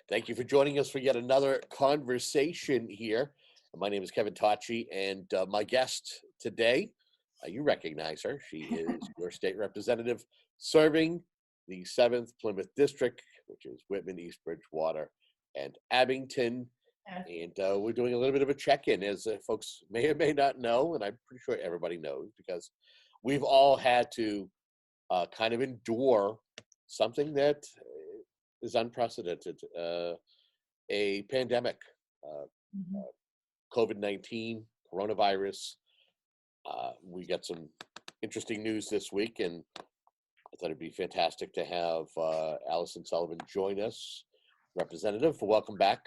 Thank you for joining us for yet another conversation here. My name is Kevin Tocci, and my guest today, you recognize her. She is your state representative serving the 7th Plymouth District, which is Whitman, East Bridgewater, and Abington. And we're doing a little bit of a check-in, as folks may or may not know, and I'm pretty sure everybody knows, because we've all had to kind of endure something that is unprecedented, a pandemic, uh, Mhm. COVID-19, coronavirus. We got some interesting news this week, and I thought it'd be fantastic to have Alyson Sullivan join us, Representative. Welcome back.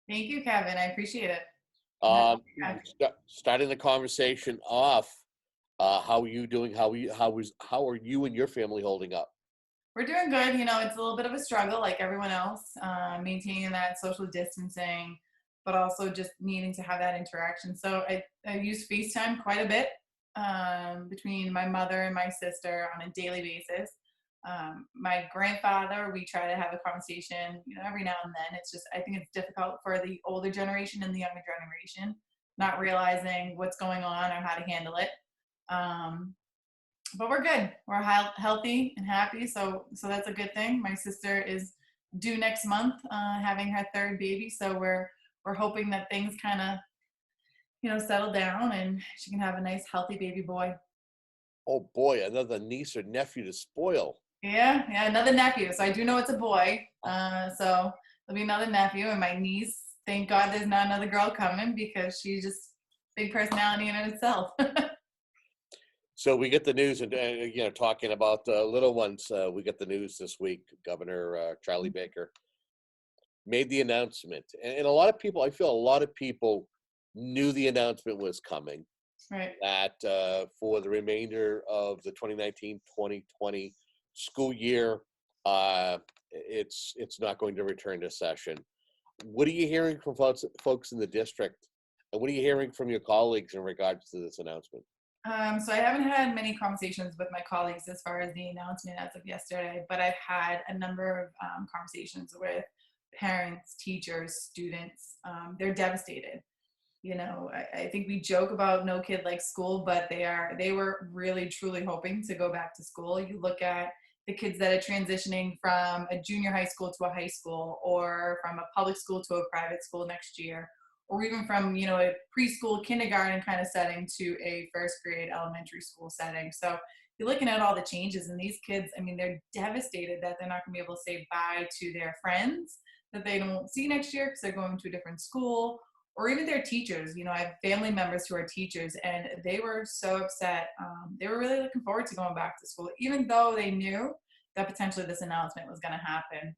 Thank you, Kevin. I appreciate it. Yeah. Starting the conversation off, how are you doing? How are you and your family holding up? We're doing good. It's a little bit of a struggle, like everyone else, maintaining that social distancing, but also just needing to have that interaction. So I use FaceTime quite a bit between my mother and my sister on a daily basis. My grandfather, we try to have a conversation, every now and then. It's just, I think it's difficult for the older generation and the younger generation, not realizing what's going on or how to handle it. But we're good. We're healthy and happy, so that's a good thing. My sister is due next month, having her third baby, so we're hoping that things kind of settle down and she can have a nice healthy baby boy. Oh boy, another niece or nephew to spoil. Yeah, another nephew. So I do know it's a boy. So there'll be another nephew, and my niece. Thank God there's not another girl coming, because she's just big personality in itself. So we get the news, and talking about the little ones, we get the news this week. Governor Charlie Baker made the announcement, and a lot of people, I feel, a lot of people knew the announcement was coming. Right. That for the remainder of the 2019-2020 school year, it's not going to return to session. What are you hearing from folks in the district, and what are you hearing from your colleagues in regards to this announcement? So I haven't had many conversations with my colleagues as far as the announcement as of yesterday, but I've had a number of conversations with parents, teachers, students. They're devastated. I think we joke about no kid likes school, but they were really truly hoping to go back to school. You look at the kids that are transitioning from a junior high school to a high school, or from a public school to a private school next year, or even from a preschool, kindergarten kind of setting to a first grade elementary school setting. So you're looking at all the changes, and these kids, I mean, they're devastated that they're not going to be able to say bye to their friends that they don't see next year because they're going to a different school, or even their teachers. I have family members who are teachers, and they were so upset. They were really looking forward to going back to school, even though they knew that potentially this announcement was going to happen.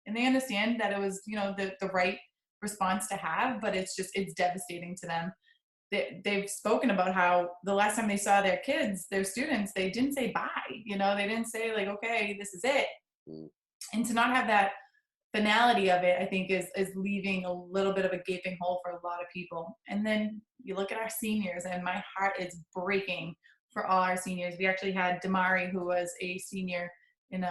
And they understand that it was, the right response to have, but it's devastating to them. They've spoken about how the last time they saw their kids, their students, they didn't say bye. They didn't say like, okay, this is it. Mm. And to not have that finality of it, I think is leaving a little bit of a gaping hole for a lot of people. And then you look at our seniors, and my heart is breaking for all our seniors. We actually had Damari, who was a senior in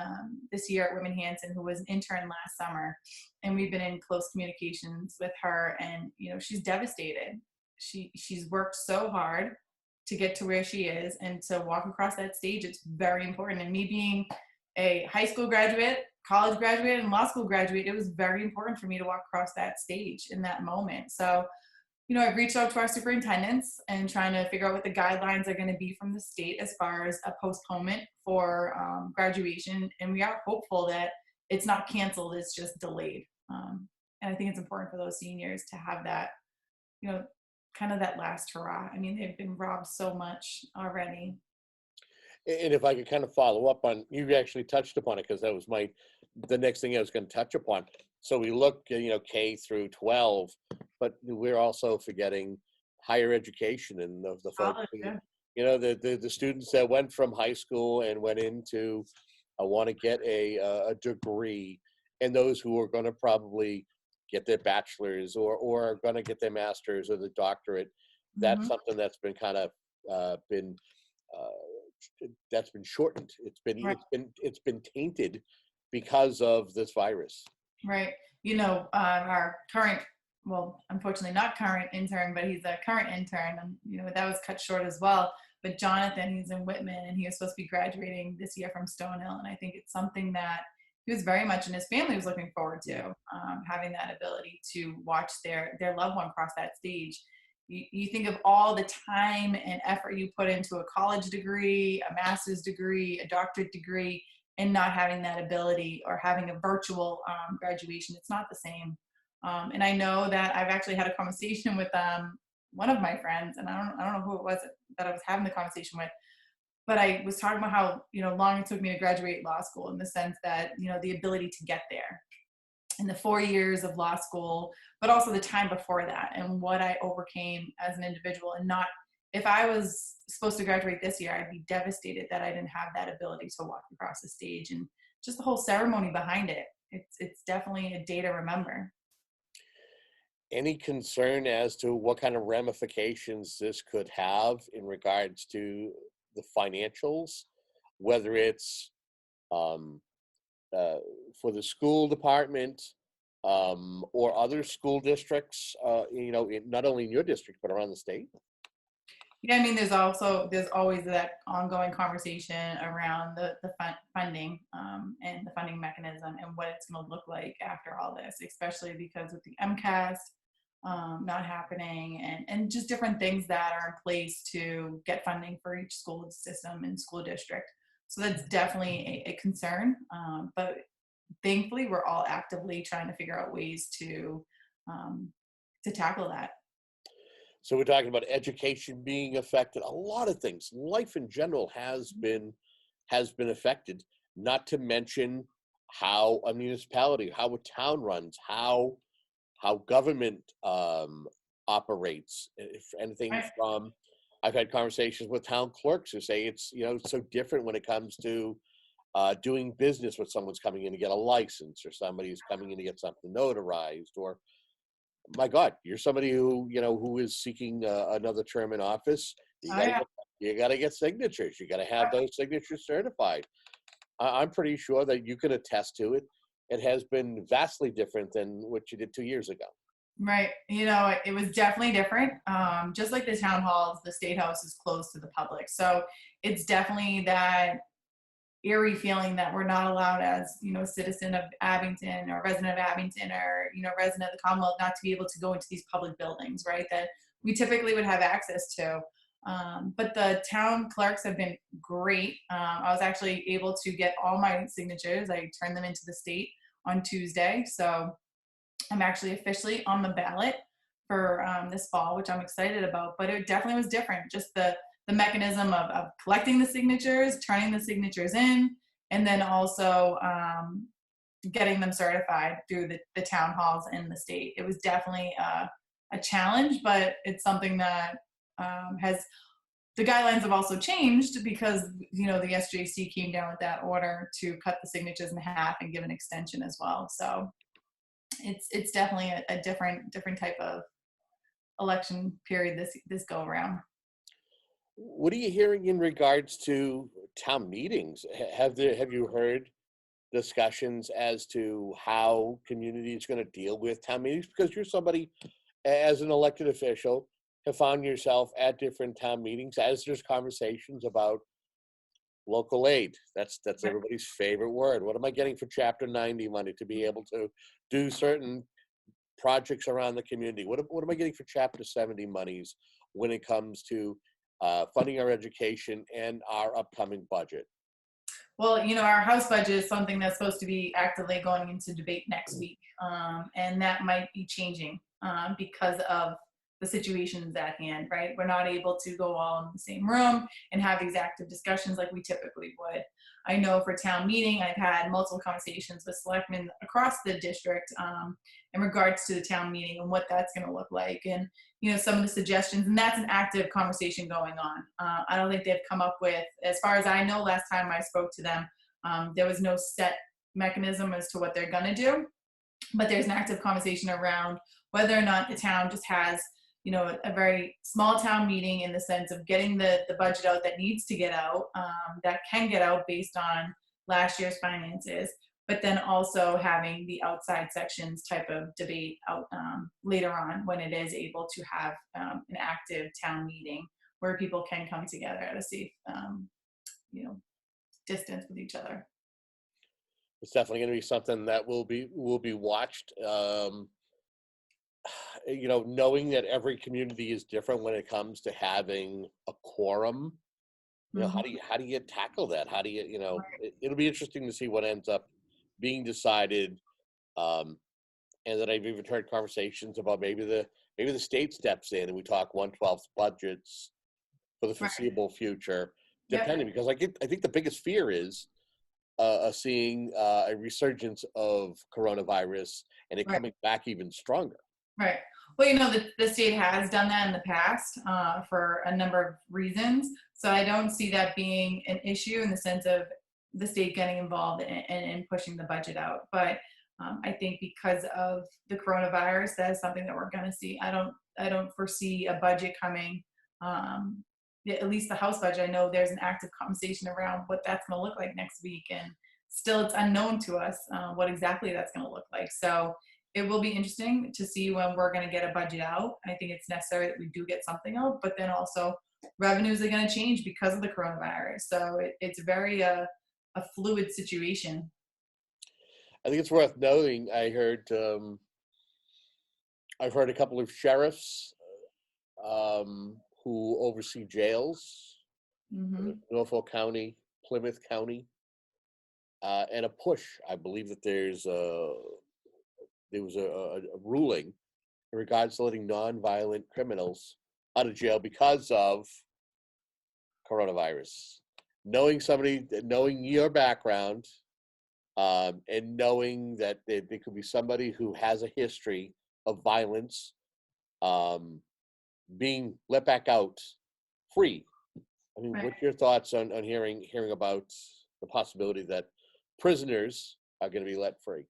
this year at Whitman Hanson, who was an intern last summer, and we've been in close communications with her, and she's devastated. She's worked so hard to get to where she is, and to walk across that stage, it's very important. And me being a high school graduate, college graduate, and law school graduate, it was very important for me to walk across that stage in that moment. So I've reached out to our superintendents and trying to figure out what the guidelines are going to be from the state as far as a postponement for graduation. And we are hopeful that it's not canceled, it's just delayed. And I think it's important for those seniors to have that, kind of that last hurrah. I mean, they've been robbed so much already. And if I could kind of follow up on, you actually touched upon it, because that was the next thing I was going to touch upon. So we look, K through 12, but we're also forgetting higher education, and the folks, the students that went from high school and went into, I want to get a degree, and those who are going to probably get their bachelor's or are going to get their master's or the doctorate. That's something that's been kind of been shortened. Right. It's been tainted because of this virus. Right. Our current, well, unfortunately not current intern, but he's a current intern, and that was cut short as well. But Jonathan, he's in Whitman, and he was supposed to be graduating this year from Stonehill, and I think it's something that he was very much, and his family was looking forward to, having that ability to watch their loved one cross that stage. You think of all the time and effort you put into a college degree, a master's degree, a doctorate degree, and not having that ability, or having a virtual graduation. It's not the same. And I know that I've actually had a conversation with one of my friends, and I don't know who it was that I was having the conversation with, but I was talking about how long it took me to graduate law school, in the sense that the ability to get there, and the 4 years of law school, but also the time before that, and what I overcame as an individual. And not, if I was supposed to graduate this year, I'd be devastated that I didn't have that ability to walk across the stage, and just the whole ceremony behind it. It's definitely a day to remember. Any concern as to what kind of ramifications this could have in regards to the financials, whether it's for the school department or other school districts, not only in your district, but around the state? Yeah, I mean, there's always that ongoing conversation around the funding, and the funding mechanism, and what it's going to look like after all this, especially because with the MCAS not happening, and just different things that are in place to get funding for each school system and school district. So that's definitely a concern. But thankfully, we're all actively trying to figure out ways to tackle that. So we're talking about education being affected. A lot of things. Life in general has been affected. Not to mention how a municipality, how a town runs, how government operates. If anything from, I've had conversations with town clerks who say it's so different when it comes to doing business with someone's coming in to get a license, or somebody's coming in to get something notarized, or my God, you're somebody who is seeking another term in office. You got to get signatures. You got to have those signatures certified. I'm pretty sure that you can attest to it. It has been vastly different than what you did 2 years ago. Right. It was definitely different. Just like the town halls, the state house is closed to the public. So it's definitely that eerie feeling that we're not allowed, as a citizen of Abington, or resident of Abington, or resident of the Commonwealth, not to be able to go into these public buildings, right, that we typically would have access to. But the town clerks have been great. I was actually able to get all my signatures. I turned them into the state on Tuesday, so I'm actually officially on the ballot for this fall, which I'm excited about. But it definitely was different, just the mechanism of collecting the signatures, turning the signatures in, and then also getting them certified through the town halls in the state. It was definitely a challenge, but it's something that the guidelines have also changed, because the SJC came down with that order to cut the signatures in half and give an extension as well. So it's definitely a different type of election period this go around. What are you hearing in regards to town meetings? Have you heard discussions as to how community is going to deal with town meetings? Because you're somebody, as an elected official, have found yourself at different town meetings as there's conversations about local aid. That's everybody's favorite word. What am I getting for Chapter 90 money to be able to do certain projects around the community? What am I getting for Chapter 70 monies when it comes to funding our education and our upcoming budget? Well, our House budget is something that's supposed to be actively going into debate next week, and that might be changing because of the situations at hand, right? We're not able to go all in the same room and have these active discussions like we typically would. I know for town meeting, I've had multiple conversations with selectmen across the district in regards to the town meeting and what that's going to look like, and some of the suggestions, and that's an active conversation going on. I don't think they've come up with, as far as I know, last time I spoke to them, there was no set mechanism as to what they're going to do, but there's an active conversation around whether or not the town just has a very small town meeting in the sense of getting the budget out that needs to get out, that can get out based on last year's finances, but then also having the outside sections type of debate out later on when it is able to have an active town meeting where people can come together at a safe, distance with each other. It's definitely going to be something that will be watched. Knowing that every community is different when it comes to having a quorum. How Mhm. do you tackle that? How do it'll be interesting to see what ends up being decided. And then I've even heard conversations about maybe the state steps in and we talk 1/12 budgets for the Right. foreseeable future, Yep. depending, because I think the biggest fear is seeing a resurgence of coronavirus and it Right. coming back even stronger. Right. Well, the state has done that in the past for a number of reasons. So I don't see that being an issue in the sense of the state getting involved in pushing the budget out. But I think because of the coronavirus, that is something that we're going to see. I don't foresee a budget coming. At least the House budget. I know there's an active conversation around what that's going to look like next week, and still it's unknown to us what exactly that's going to look like. So it will be interesting to see when we're going to get a budget out. I think it's necessary that we do get something out, but then also revenues are going to change because of the coronavirus. So it's very a fluid situation. I think it's worth noting. I've heard a couple of sheriffs who oversee jails, Hmm. Norfolk County, Plymouth County, and a push. I believe that there was a ruling in regards to letting nonviolent criminals out of jail because of coronavirus. Knowing your background, and knowing that there could be somebody who has a history of violence, being let back out free. I mean, Right. what's your thoughts on hearing about the possibility that prisoners are going to be let free?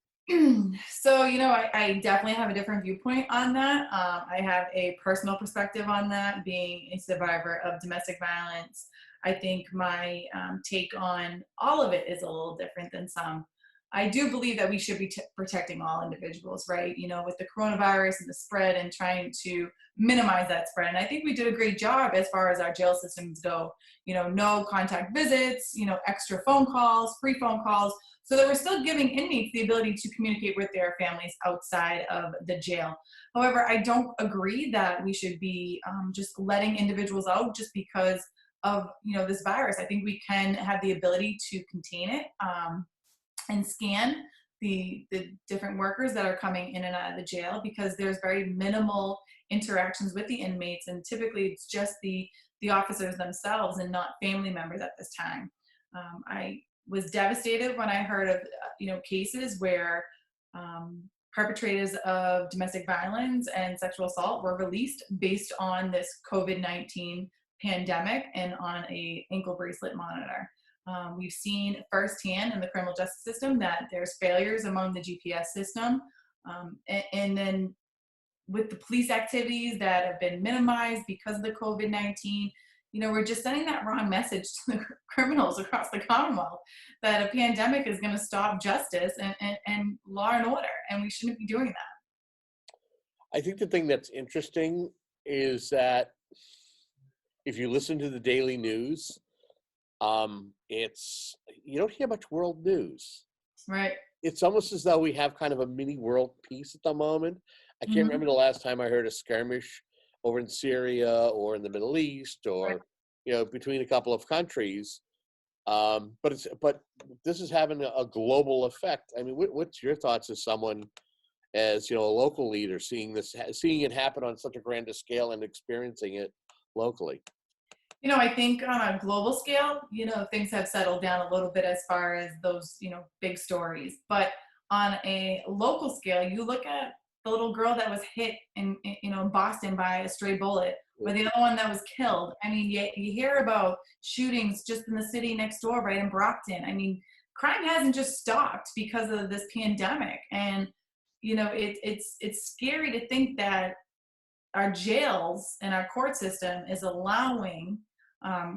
So, I definitely have a different viewpoint on that. I have a personal perspective on that, being a survivor of domestic violence. I think my take on all of it is a little different than some. I do believe that we should be protecting all individuals, right? With the coronavirus and the spread and trying to minimize that spread. And I think we did a great job as far as our jail systems go. No contact visits, extra phone calls, free phone calls, so that we're still giving inmates the ability to communicate with their families outside of the jail. However, I don't agree that we should be just letting individuals out just because of this virus. I think we can have the ability to contain it and scan the different workers that are coming in and out of the jail, because there's very minimal interactions with the inmates, and typically it's just the officers themselves and not family members at this time. I was devastated when I heard of cases where perpetrators of domestic violence and sexual assault were released based on this COVID-19 pandemic and on a ankle bracelet monitor. We've seen firsthand in the criminal justice system that there's failures among the GPS system, and then with the police activities that have been minimized because of the COVID-19, we're just sending that wrong message to the criminals across the Commonwealth that a pandemic is going to stop justice and law and order, and we shouldn't be doing that. I think the thing that's interesting is that if you listen to the daily news, it's you don't hear much world news. Right. It's almost as though we have kind of a mini world peace at the moment. I can't Hmm. remember the last time I heard a skirmish over in Syria or in the Middle East Right. or between a couple of countries. But this is having a global effect. I mean, what's your thoughts as someone, as a local leader, seeing it happen on such a grander scale and experiencing it locally? I think on a global scale, things have settled down a little bit as far as those, big stories. But on a local scale, you look at the little girl that was hit in Boston by a stray bullet, or the other one that was killed. I mean, you hear about shootings just in the city next door, right in Brockton. I mean, crime hasn't just stopped because of this pandemic, and it's scary to think that our jails and our court system is allowing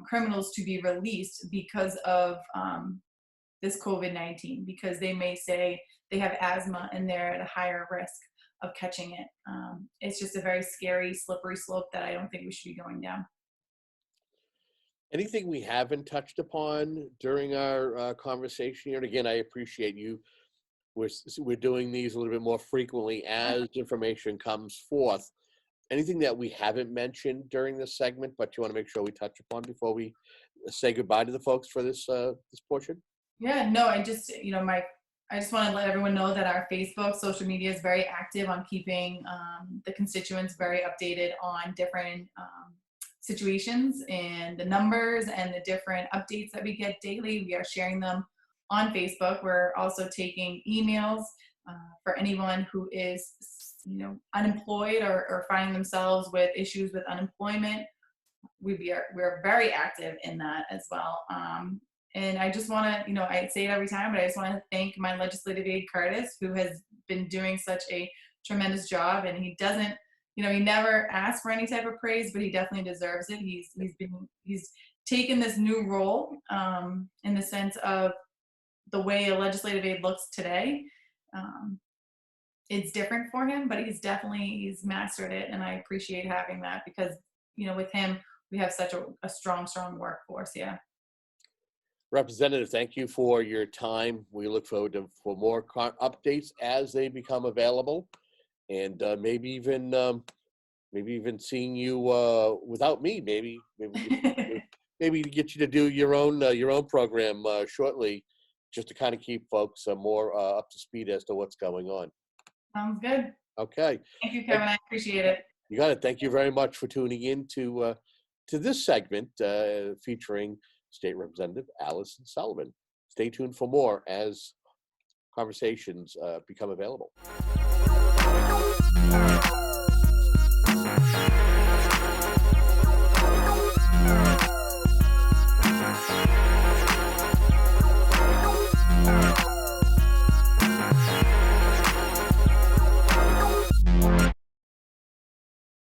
criminals to be released because of this COVID-19, because they may say they have asthma and they're at a higher risk of catching it. It's just a very scary, slippery slope that I don't think we should be going down. Anything we haven't touched upon during our conversation here? And again, I appreciate you. We're doing these a little bit more frequently as information comes forth. Anything that we haven't mentioned during this segment, but you want to make sure we touch upon before we say goodbye to the folks for this this portion? Yeah, no, I just, I just want to let everyone know that our Facebook, social media is very active on keeping the constituents very updated on different situations and the numbers and the different updates that we get daily. We are sharing them on Facebook. We're also taking emails for anyone who is, unemployed or finding themselves with issues with unemployment. We're very active in that as well. And I just want to, I say it every time, but I just want to thank my legislative aide, Curtis, who has been doing such a tremendous job. And he doesn't, he never asks for any type of praise, but he definitely deserves it. He's taken this new role in the sense of the way a legislative aide looks today. It's different for him, but he's mastered it. And I appreciate having that because, with him, we have such a strong workforce. Yeah. Representative, thank you for your time. We look forward for more updates as they become available, and maybe even seeing you without me. Maybe to get you to do your own program shortly, just to kind of keep folks more up to speed as to what's going on. Sounds good. Okay. Thank you, Kevin. I appreciate it. You got it. Thank you very much for tuning in to this segment featuring State Representative Alyson Sullivan. Stay tuned for more as conversations become available.